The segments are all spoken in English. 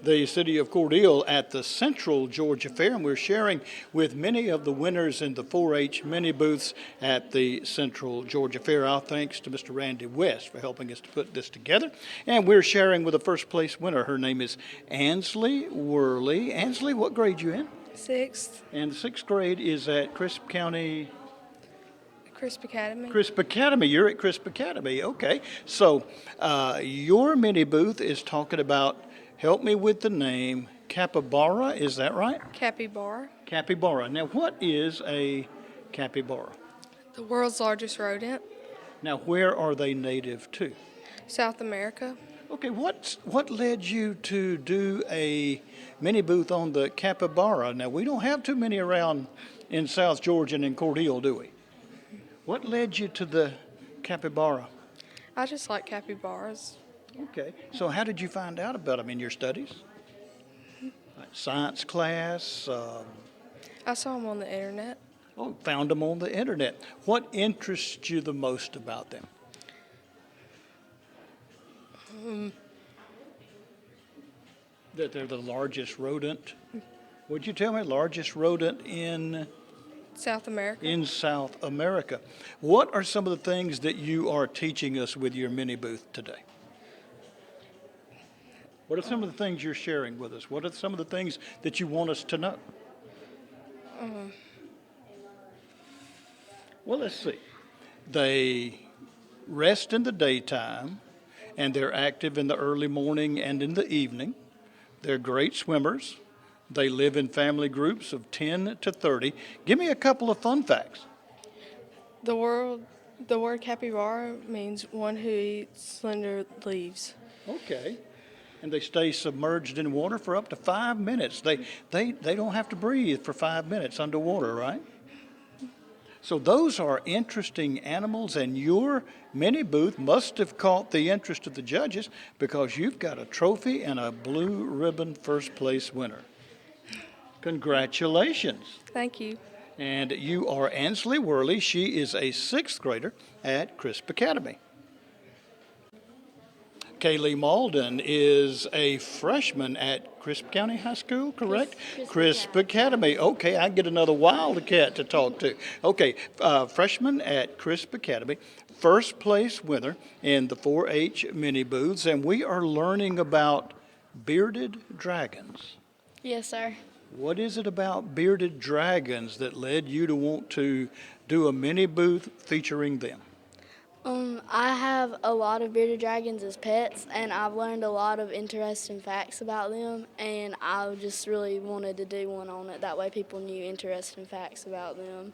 the City of Cordele at the Central Georgia Fair, and we're sharing with many of the winners in the 4-H mini booths at the Central Georgia Fair. Our thanks to Mr. Randy West for helping us to put this together. And we're sharing with the first place winner. Her name is Ansley Worley. Ansley, what grade you in? Sixth. And the sixth grade is at Crisp County. Crisp Academy. Crisp Academy. You're at Crisp Academy. Okay. So your mini booth is talking about, help me with the name, capybara. Is that right? Capybara. Capybara. Now, what is a capybara? The world's largest rodent. Now, where are they native to? South America. Okay. What led you to do a mini booth on the capybara? Now, we don't have too many around in South Georgia and in Cordele, do we? What led you to the capybara? I just like capybaras. Okay. So how did you find out about them in your studies? Like science class? I saw them on the internet. Oh, found them on the internet. What interests you the most about them? That they're the largest rodent. Would you tell me largest rodent in South America. in South America? What are some of the things that you are teaching us with your mini booth today? What are some of the things you're sharing with us? What are some of the things that you want us to know? Well, let's see. They rest in the daytime, and they're active in the early morning and in the evening. They're great swimmers. They live in family groups of 10 to 30. Give me a couple of fun facts. The word capybara means one who eats slender leaves. Okay. And they stay submerged in water for up to 5 minutes. They don't have to breathe for 5 minutes underwater, right? So those are interesting animals, and your mini booth must have caught the interest of the judges because you've got a trophy and a blue ribbon first place winner. Congratulations. Thank you. And you are Ansley Worley. She is a sixth grader at Crisp Academy. Kaylee Malden is a freshman at Crisp County High School, correct? Crisp Academy. Okay, I get another wildcat to talk to. Okay, freshman at Crisp Academy, first place winner in the 4-H mini booths, and we are learning about bearded dragons. Yes, sir. What is it about bearded dragons that led you to want to do a mini booth featuring them? I have a lot of bearded dragons as pets, and I've learned a lot of interesting facts about them, and I just really wanted to do one on it. That way people knew interesting facts about them.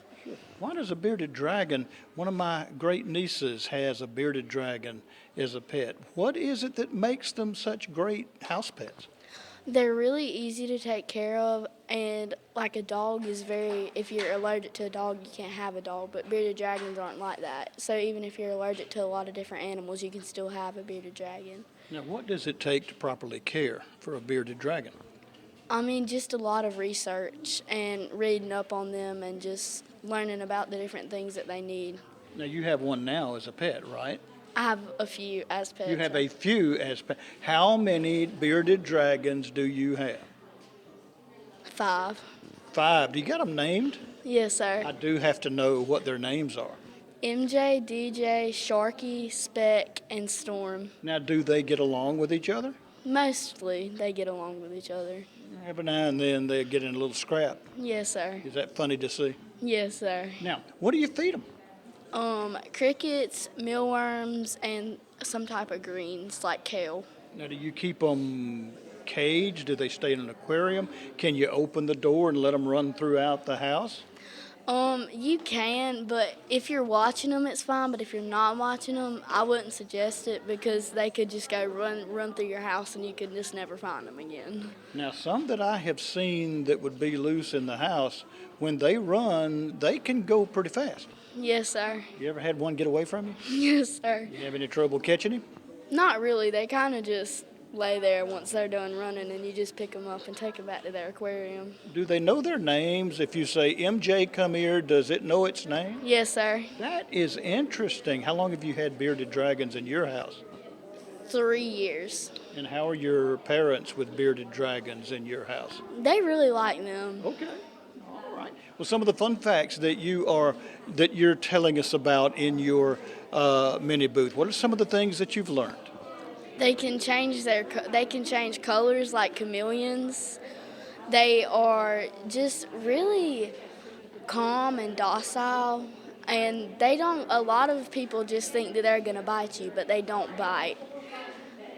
Why does a bearded dragon, one of my great nieces has a bearded dragon as a pet. What is it that makes them such great house pets? They're really easy to take care of, and like a dog is if you're allergic to a dog, you can't have a dog, but bearded dragons aren't like that. So even if you're allergic to a lot of different animals, you can still have a bearded dragon. Now, what does it take to properly care for a bearded dragon? I mean, just a lot of research and reading up on them and just learning about the different things that they need. Now, you have one now as a pet, right? I have a few as pets. You have a few as pets. How many bearded dragons do you have? 5. 5. Do you got them named? Yes, sir. I do have to know what their names are. MJ, DJ, Sharky, Speck, and Storm. Now, do they get along with each other? Mostly, they get along with each other. Every now and then they get in a little scrap. Yes, sir. Is that funny to see? Yes, sir. Now, what do you feed them? Crickets, mealworms, and some type of greens like kale. Now, do you keep them caged? Do they stay in an aquarium? Can you open the door and let them run throughout the house? You can, but if you're watching them, it's fine. But if you're not watching them, I wouldn't suggest it because they could just go run through your house and you could just never find them again. Now, some that I have seen that would be loose in the house, when they run, they can go pretty fast. Yes, sir. You ever had one get away from you? Yes, sir. You have any trouble catching him? Not really. They kind of just lay there once they're done running, and you just pick them up and take them back to their aquarium. Do they know their names? If you say, MJ, come here, does it know its name? Yes, sir. That is interesting. How long have you had bearded dragons in your house? 3 years. And how are your parents with bearded dragons in your house? They really like them. Okay. All right. Well, some of the fun facts that you're telling us about in your mini booth. What are some of the things that you've learned? They can change colors like chameleons. They are just really calm and docile, and they don't. A lot of people just think that they're gonna bite you, but they don't bite,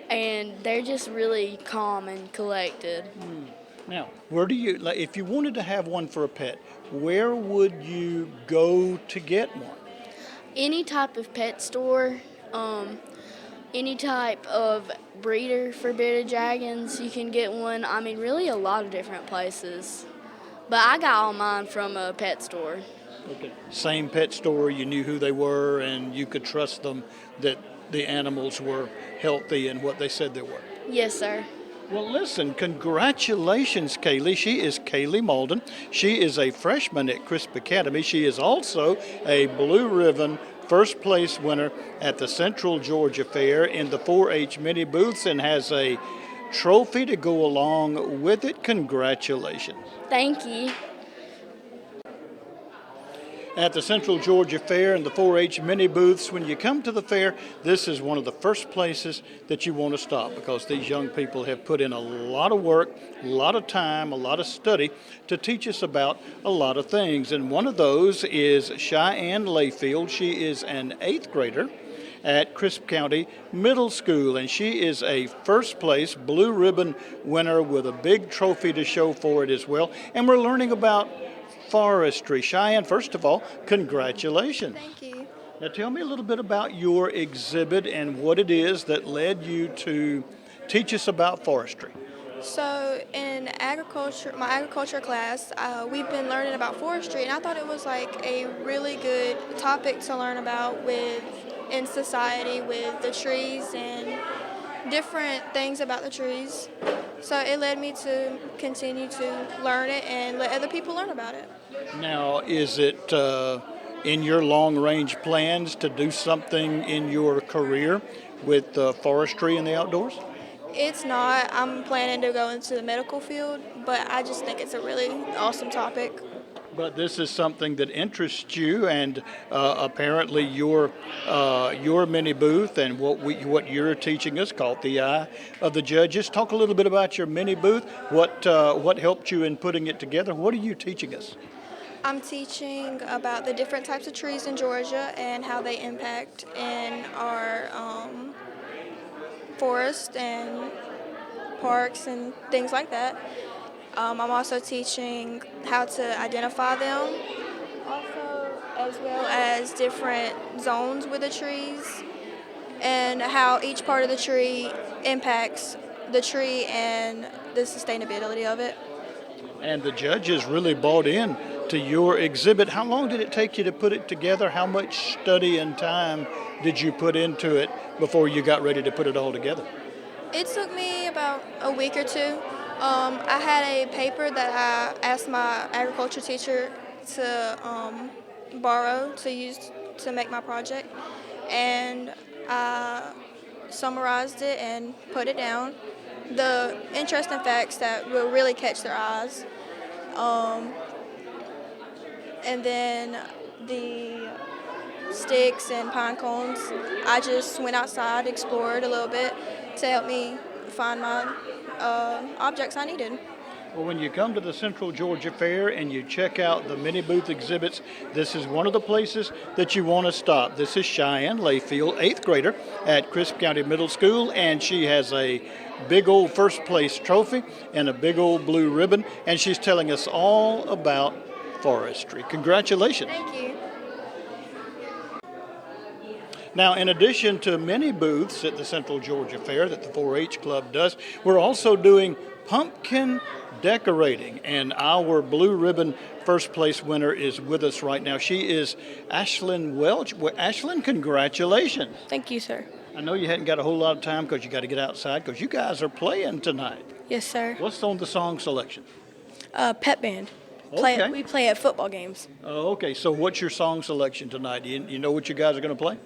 and they're just really calm and collected. Now, where do you like if you wanted to have one for a pet? Where would you go to get one? Any type of pet store, any type of breeder for bearded dragons, you can get one. I mean, really a lot of different places. But I got all mine from a pet store. Okay. Same pet store, you knew who they were, and you could trust them that the animals were healthy and what they said they were. Yes, sir. Well, listen, congratulations, Kaylee. She is Kaylee Malden. She is a freshman at Crisp Academy. She is also a Blue Ribbon first place winner at the Central Georgia Fair in the 4-H mini booths and has a trophy to go along with it. Congratulations. Thank you. At the Central Georgia Fair and the 4-H mini booths, when you come to the fair, this is one of the first places that you want to stop because these young people have put in a lot of work, a lot of time, a lot of study to teach us about a lot of things. And one of those is Cheyenne Layfield. She is an 8th grader at Crisp County Middle School, and she is a first place Blue Ribbon winner with a big trophy to show for it as well. And we're learning about forestry. Cheyenne, first of all, congratulations. Thank you. Now tell me a little bit about your exhibit and what it is that led you to teach us about forestry. So in my agriculture class, we've been learning about forestry, and I thought it was like a really good topic to learn about in society with the trees and different things about the trees. So it led me to continue to learn it and let other people learn about it. Now, is it in your long-range plans to do something in your career with forestry and the outdoors? It's not. I'm planning to go into the medical field, but I just think it's a really awesome topic. But this is something that interests you, and apparently your mini booth and what you're teaching us called the Eye of the Judges. Talk a little bit about your mini booth. What helped you in putting it together? What are you teaching us? I'm teaching about the different types of trees in Georgia and how they impact in our forest and parks and things like that. I'm also teaching how to identify them, also as well as different zones with the trees and how each part of the tree impacts the tree and the sustainability of it. And the judges really bought in to your exhibit. How long did it take you to put it together? How much study and time did you put into it before you got ready to put it all together? It took me about a week or two. I had a paper that I asked my agriculture teacher to borrow to use to make my project, and I summarized it and put it down. The interesting facts that will really catch their eyes. And then the sticks and pine cones, I just went outside, explored a little bit to help me find my objects I needed. Well, when you come to the Central Georgia Fair and you check out the mini booth exhibits, this is one of the places that you want to stop. This is Cheyenne Layfield, 8th grader at Crisp County Middle School, and she has a big old first place trophy and a big old blue ribbon, and she's telling us all about forestry. Congratulations. Thank you. Now, in addition to many booths at the Central Georgia Fair that the 4-H Club does, we're also doing pumpkin decorating, and our blue ribbon first place winner is with us right now. She is Ashlyn Welch. Well, Ashlyn, congratulations. Thank you, sir. I know you hadn't got a whole lot of time because you got to get outside because you guys are playing tonight. Yes, sir. What's on the song selection? Pep band. Okay. We play at football games. Oh, okay. So what's your song selection tonight? You know what you guys are going to play?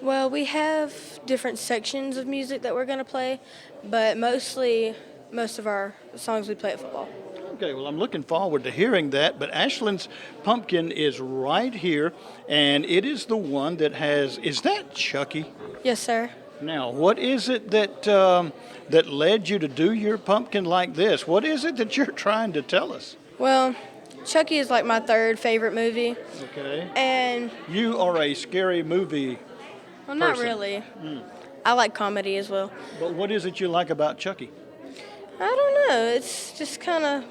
Well, we have different sections of music that we're going to play, but most of our songs we play at football. Okay, well, I'm looking forward to hearing that. But Ashland's pumpkin is right here, and it is the one that has. Is that Chucky? Yes, sir. Now, what is it that led you to do your pumpkin like this? What is it that you're trying to tell us? Well, Chucky is like my third favorite movie, Okay. and You are a scary movie, well, not person. really. I like comedy as well. but what is it you like about Chucky? I don't know. It's just kind of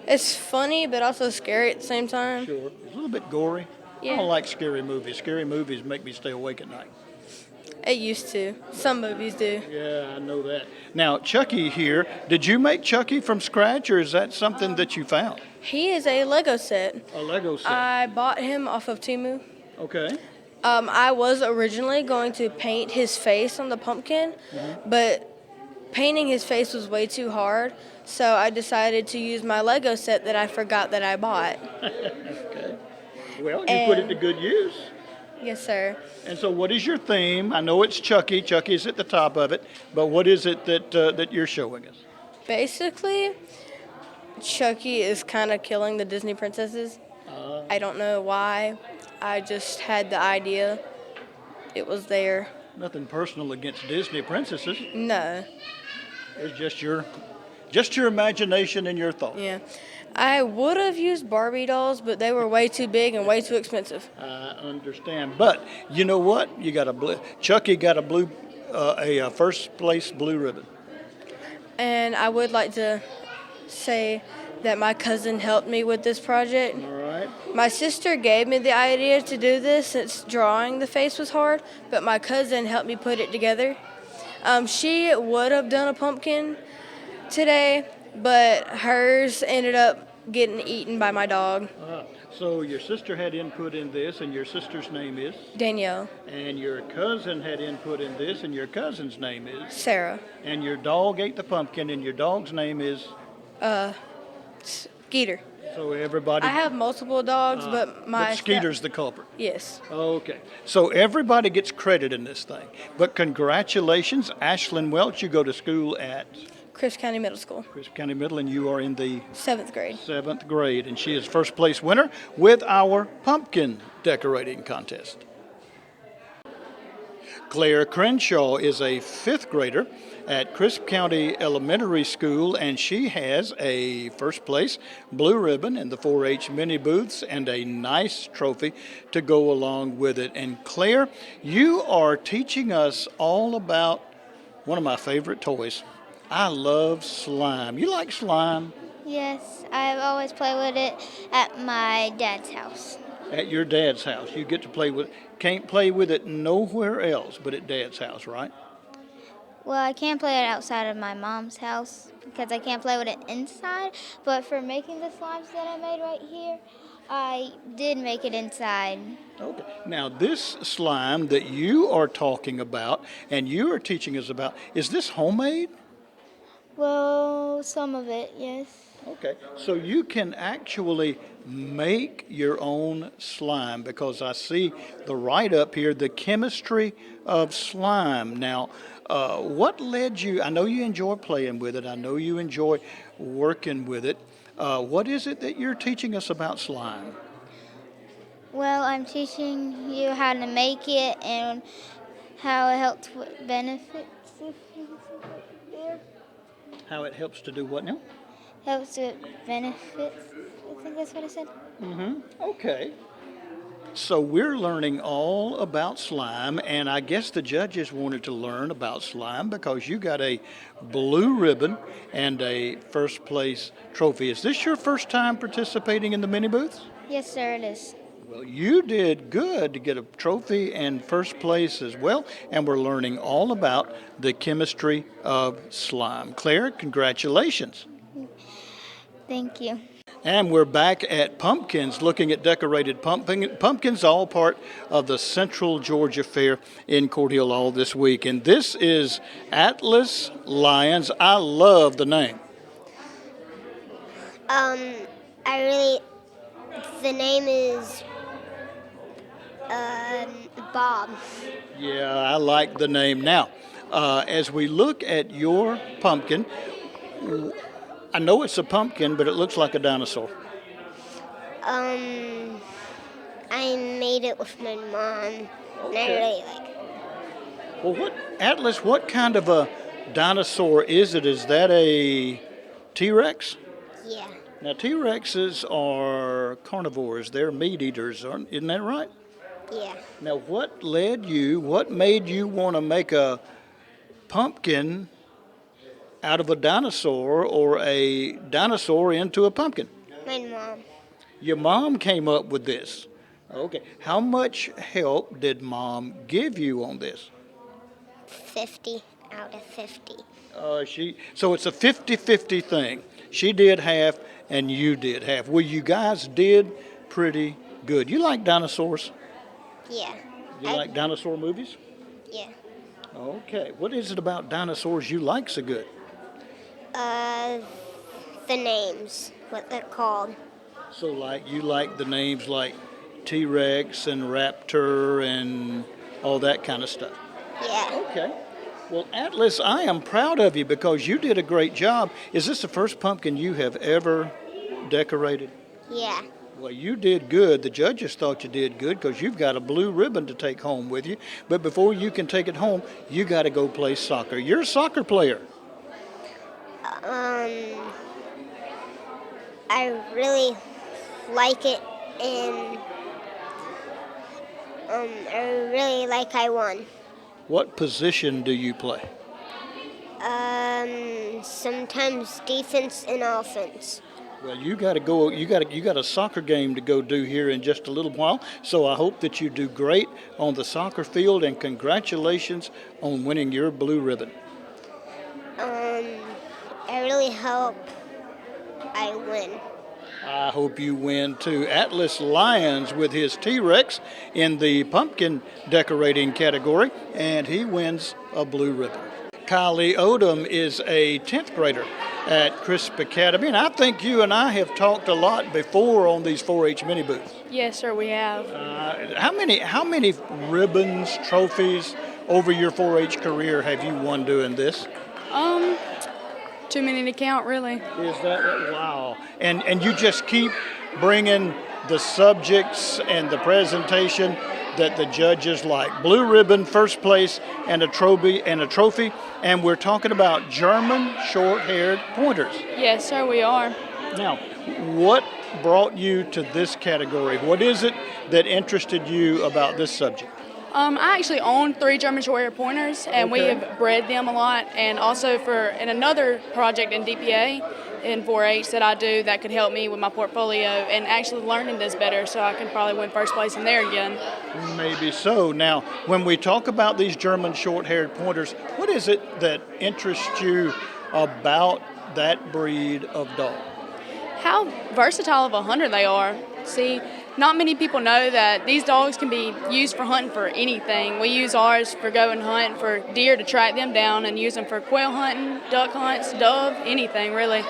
it's funny, but also scary at the same time. Sure. It's a little bit gory. I Yeah. don't like scary movies. Scary movies make me stay awake at night. It used to. Some movies do. Yeah, I know that. Now, Chucky here, did you make Chucky from scratch, or is that something that you found? He is a Lego set. A Lego set. I bought him off of Temu. Okay. I was originally going to paint his face on the pumpkin, but painting his face was way too hard, so I decided to use my Lego set that I forgot that I bought. Okay. Well, you put it to good use. Yes, sir. And so, what is your theme? I know it's Chucky. Chucky's at the top of it. But what is it that you're showing us? Basically, Chucky is kind of killing the Disney princesses. I don't know why. I just had the idea. It was there. Nothing personal against Disney princesses. No. It's just your imagination and your thoughts. Yeah. I would have used Barbie dolls, but they were way too big and way too expensive. I understand. But you know what? You got Chucky got a first place blue ribbon. And I would like to say that my cousin helped me with this project. All right. My sister gave me the idea to do this since drawing the face was hard, but my cousin helped me put it together. She would have done a pumpkin today, but hers ended up getting eaten by my dog, So your sister had input in this, and your sister's name is, Danielle. and your cousin had input in this, and your cousin's name is, Sarah. and your dog ate the pumpkin, and your dog's name is. Skeeter. So everybody. I have multiple dogs, but my But Skeeter's the culprit. Yes. Okay. So everybody gets credit in this thing. But congratulations, Ashlyn Welch. You go to school at Crisp County Middle School, Crisp County Middle, and you are in the 7th grade. 7th grade, and she is first place winner with our pumpkin decorating contest. Claire Crenshaw is a 5th grader at Crisp County Elementary School, and she has a first place blue ribbon in the 4-H mini booths and a nice trophy to go along with it. And Claire, you are teaching us all about one of my favorite toys. I love slime. You like slime? Yes, I've always played with it at my dad's house. At your dad's house. You get to play with it. Can't play with it nowhere else but at dad's house, right? Well, I can't play it outside of my mom's house because I can't play with it inside. But for making the slimes that I made right here, I did make it inside. Okay. Now, this slime that you are talking about and you are teaching us about, is this homemade? Well, some of it, yes. Okay. So you can actually make your own slime because I see the write-up here, the chemistry of slime. Now, what led you, I know you enjoy playing with it, I know you enjoy working with it. What is it that you're teaching us about slime? Well, I'm teaching you how to make it and how it helps with benefits. How it helps to do what now? Helps with benefits. I think that's what I said. Okay. So we're learning all about slime, and I guess the judges wanted to learn about slime because you got a blue ribbon and a first place trophy. Is this your first time participating in the mini booths? Yes, sir, it is. Well, you did good to get a trophy and first place as well, and we're learning all about the chemistry of slime. Claire, congratulations. Thank you. And we're back at Pumpkins, looking at decorated pumpkins, all part of the Central Georgia Fair in Cordele all this week. And this is Atlas Lions. I love the name. The name is Bob. Yeah, I like the name. Now, as we look at your pumpkin, I know it's a pumpkin, but it looks like a dinosaur. Um, I made it with my mom, and I Okay. really like it. Well, Atlas, what kind of a dinosaur is it? Is that a T-Rex? Yeah, Now, T-Rexes are carnivores. They're meat eaters, isn't that right? yeah. Now, what made you want to make a pumpkin out of a dinosaur or a dinosaur into a pumpkin? My mom. Your mom came up with this. Okay. How much help did mom give you on this? 50 out of 50. So it's a 50-50 thing. She did half and you did half. Well, you guys did pretty good. You like dinosaurs? Yeah. You like dinosaur movies? Yeah. Okay. What is it about dinosaurs you like so good? Uh, the names, what they're called. So like you like the names like T-Rex and Raptor and all that kind of stuff. Yeah. Okay. Well, Atlas, I am proud of you because you did a great job. Is this the first pumpkin you have ever decorated? Yeah. Well, you did good. The judges thought you did good because you've got a blue ribbon to take home with you. But before you can take it home, you got to go play soccer. You're a soccer player. I really like it, and I really like I won. What position do you play? Sometimes defense and offense. Well, you got to go. You got a soccer game to go do here in just a little while. So I hope that you do great on the soccer field, and congratulations on winning your blue ribbon. I really hope I win. I hope you win too. Atlas Lyons with his T-Rex in the pumpkin decorating category, and he wins a blue ribbon. Kylie Odom is a 10th grader at Crisp Academy, and I think you and I have talked a lot before on these 4-H mini booths. Yes, sir, we have. How many ribbons, trophies over your 4-H career have you won doing this? Too many to count, really. Is that wow? And you just keep bringing the subjects and the presentation that the judges like. Blue ribbon, first place, and a trophy. And we're talking about German short-haired pointers. Yes, sir, we are. Now, what brought you to this category? What is it that interested you about this subject? I actually own 3 German Short-haired pointers, and we Okay. have bred them a lot. And also in another project in DPA in 4-H that I do that could help me with my portfolio and actually learning this better, so I can probably win first place in there again. Maybe so. Now, when we talk about these German short-haired pointers, what is it that interests you about that breed of dog? How versatile of a hunter they are. See, not many people know that these dogs can be used for hunting for anything. We use ours for going hunt for deer to track them down, and use them for quail hunting, duck hunts, dove, anything really.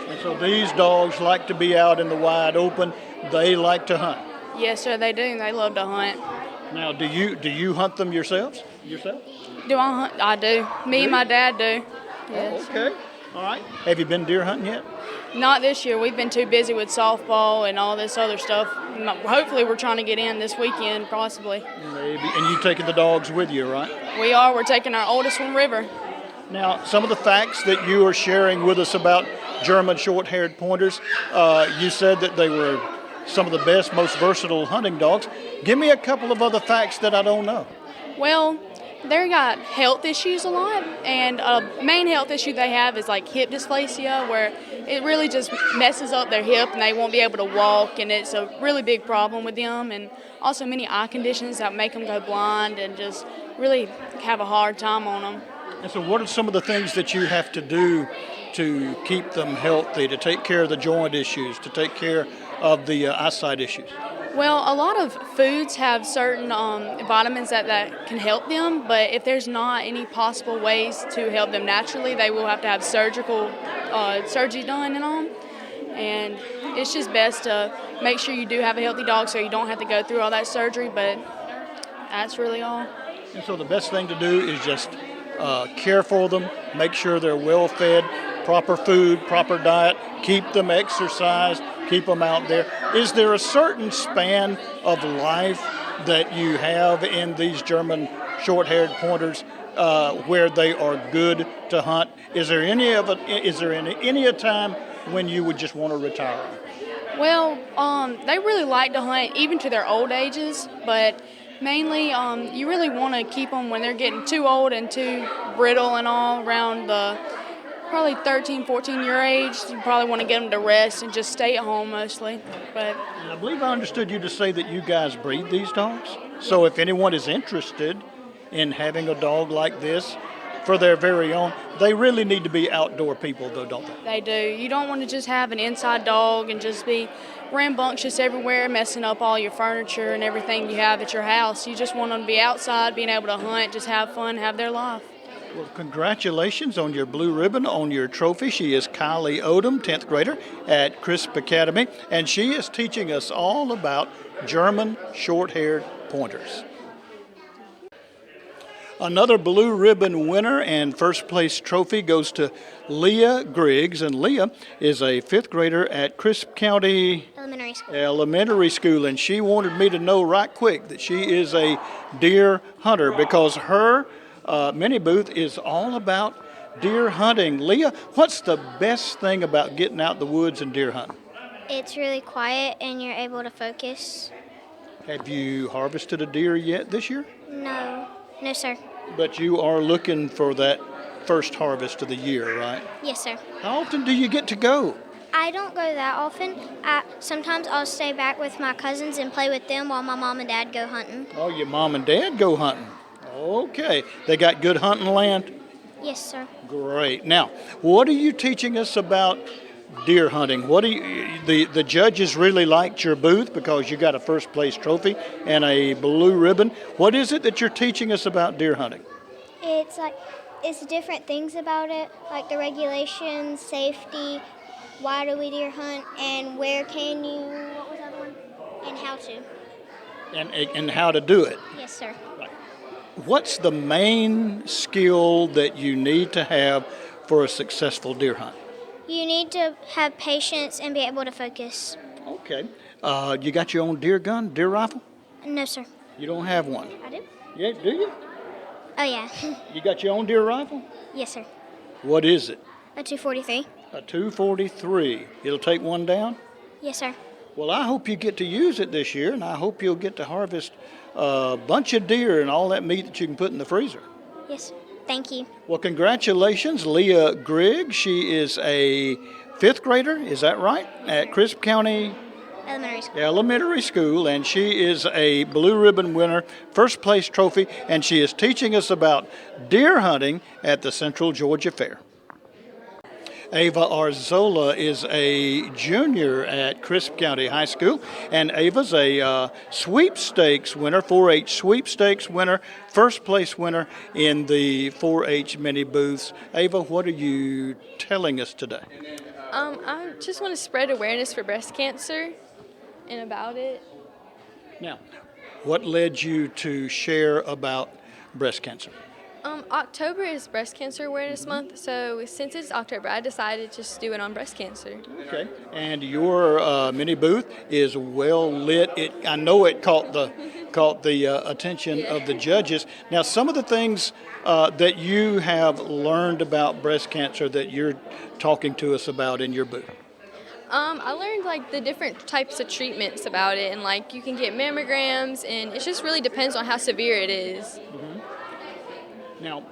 And so these dogs like to be out in the wide open. They like to hunt. Yes, sir, they do. They love to hunt. Now, do you hunt them yourself? Do I hunt? I do. Me and my dad do. Yes. Okay. All right. Have you been deer hunting yet? Not this year. We've been too busy with softball and all this other stuff. Hopefully, we're trying to get in this weekend, possibly. Maybe. And you taking the dogs with you, right? We are. We're taking our oldest one, River. Now, some of the facts that you are sharing with us about German short-haired pointers, you said that they were some of the best, most versatile hunting dogs. Give me a couple of other facts that I don't know. Well, they got health issues a lot, and a main health issue they have is like hip dysplasia, where it really just messes up their hip and they won't be able to walk, and it's a really big problem with them. And also many eye conditions that make them go blind and just really have a hard time on them. And so what are some of the things that you have to do to keep them healthy, to take care of the joint issues, to take care of the eyesight issues? Well, a lot of foods have certain vitamins that can help them, but if there's not any possible ways to help them naturally, they will have to have surgery done and all. And it's just best to make sure you do have a healthy dog so you don't have to go through all that surgery, but That's really all. And so the best thing to do is just care for them, make sure they're well fed, proper food, proper diet, keep them exercised, keep them out there. Is there a certain span of life that you have in these German short-haired pointers where they are good to hunt? Is there any of it? Is there any a time when you would just want to retire them? Well, they really like to hunt even to their old ages, but mainly you really want to keep them when they're getting too old and too brittle and all around the probably 13, 14-year age. You probably want to get them to rest and just stay at home mostly. But And I believe I understood you to say that you guys breed these dogs. So if anyone is interested in having a dog like this for their very own, they really need to be outdoor people, though, don't they? they do. You don't want to just have an inside dog and just be rambunctious everywhere, messing up all your furniture and everything you have at your house. You just want them to be outside, being able to hunt, just have fun, have their life. Well, congratulations on your blue ribbon, on your trophy. She is Kylie Odom, 10th grader at Crisp Academy, and she is teaching us all about German short-haired pointers. Another blue ribbon winner and first place trophy goes to Leah Griggs, and Leah is a 5th grader at Crisp County Elementary School, and she wanted me to know right quick that she is a deer hunter because her mini booth is all about deer hunting. Leah, what's the best thing about getting out in the woods and deer hunting? It's really quiet and you're able to focus. Have you harvested a deer yet this year? No. No, sir. But you are looking for that first harvest of the year, right? Yes, sir. How often do you get to go? I don't go that often. Sometimes I'll stay back with my cousins and play with them while my mom and dad go hunting. Oh, your mom and dad go hunting. Okay. They got good hunting land? Yes, sir. Great. Now, what are you teaching us about deer hunting? What do you, the judges really liked your booth because you got a first place trophy and a blue ribbon. What is it that you're teaching us about deer hunting? It's different things about it, like the regulations, safety, why do we deer hunt, and where can you, what was the other one? And how to. And how to do it. Yes, sir. What's the main skill that you need to have for a successful deer hunt? You need to have patience and be able to focus. Okay. You got your own deer gun, deer rifle? No, sir. You don't have one? I do? Yeah, do you? Oh, yeah. You got your own deer rifle? Yes, sir. What is it? A 243. A 243. It'll take one down? Yes, sir. Well, I hope you get to use it this year, and I hope you'll get to harvest a bunch of deer and all that meat that you can put in the freezer. Yes, sir. Thank you. Well, congratulations, Leah Grigg. She is a 5th grader, is that right? At Crisp County Elementary School, and she is a blue ribbon winner, first place trophy, and she is teaching us about deer hunting at the Central Georgia Fair. Ava Arzola is a junior at Crisp County High School, and Ava's a sweepstakes winner, 4-H sweepstakes winner, first place winner in the 4-H mini booths. Ava, what are you telling us today? I just want to spread awareness for breast cancer and about it. Now, what led you to share about breast cancer? October is Breast Cancer Awareness Month, so since it's October, I decided to just do it on breast cancer. Okay, and your mini booth is well lit. I know it caught the attention of the judges. Now, some of the things that you have learned about breast cancer that you're talking to us about in your booth. I learned like the different types of treatments about it, and like you can get mammograms, and it just really depends on how severe it is. Now,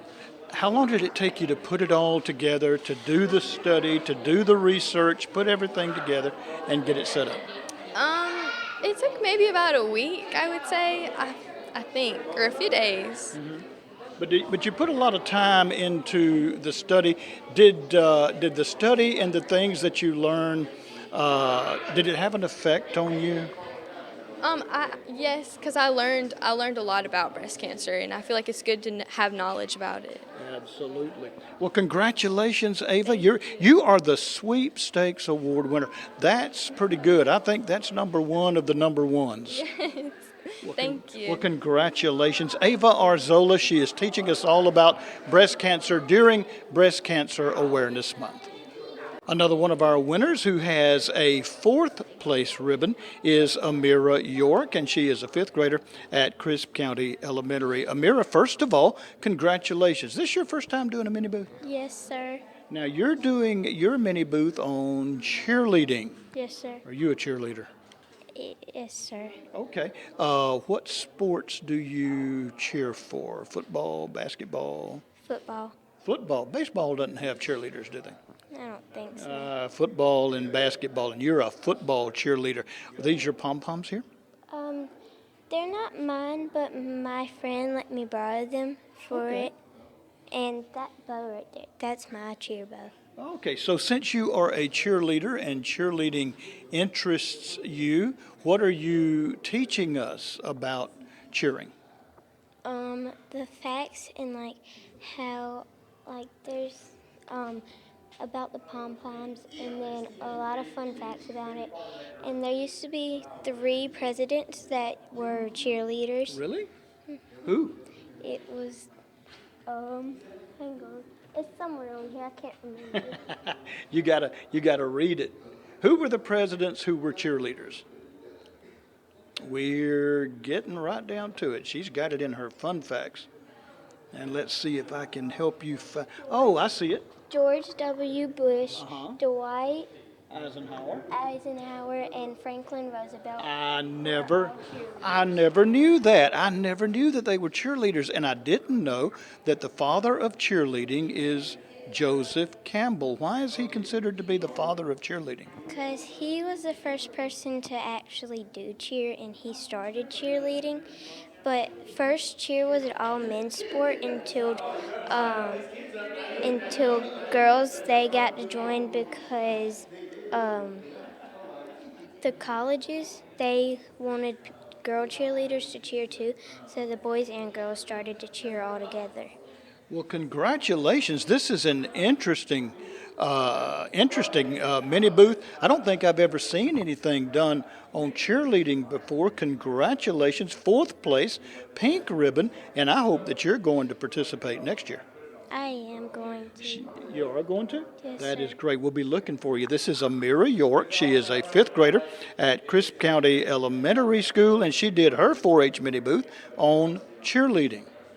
how long did it take you to put it all together, to do the study, to do the research, put everything together, and get it set up? It took maybe about a week, I would say, I think, or a few days. But you put a lot of time into the study. Did the study and the things that you learned, did it have an effect on you? Yes, because I learned a lot about breast cancer, and I feel like it's good to have knowledge about it. Absolutely. Well, congratulations, Ava. You are the Sweepstakes Award winner. That's pretty good. I think that's number one of the number ones. Yes. Thank Well, you. congratulations. Ava Arzola, she is teaching us all about breast cancer during Breast Cancer Awareness Month. Another one of our winners who has a fourth place ribbon is Amira York, and she is a fifth grader at Crisp County Elementary. Amira, first of all, congratulations. This your first time doing a mini booth? Yes, sir. Now, you're doing your mini booth on cheerleading. Yes, sir. Are you a cheerleader? Yes, sir. Okay. What sports do you cheer for? Football, basketball? Football. Football. Baseball doesn't have cheerleaders, do they? I don't think so. Football and basketball, and you're a football cheerleader. Are these your pom-poms here? Um, they're not mine, but my friend let me borrow them for Okay. it. And that bow right there, that's my cheer bow. Okay, so since you are a cheerleader and cheerleading interests you, what are you teaching us about cheering? The facts and how there's about the pom poms and then a lot of fun facts about it. And there used to be 3 presidents that were cheerleaders. Really? Who? It was hang on. It's somewhere over here. I can't remember. You gotta read it. Who were the presidents who were cheerleaders? We're getting right down to it. She's got it in her fun facts. And let's see if I can help you. Oh, I see it. George W. Bush, Uh-huh. Dwight Eisenhower. Eisenhower, and Franklin Roosevelt. I never knew that. I never knew that they were cheerleaders, and I didn't know that the father of cheerleading is Joseph Campbell. Why is he considered to be the father of cheerleading? Because he was the first person to actually do cheer, and he started cheerleading. But first, cheer was an all men's sport until girls they got to join because the colleges they wanted girl cheerleaders to cheer too, so the boys and girls started to cheer all together. Well, congratulations. This is an interesting mini booth. I don't think I've ever seen anything done on cheerleading before. Congratulations, fourth place, pink ribbon, and I hope that you're going to participate next year. I am going to. You are going to? Yes, That sir. is great. We'll be looking for you. This is Amira York. She is a fifth grader at Crisp County Elementary School, and she did her 4-H mini booth on cheerleading.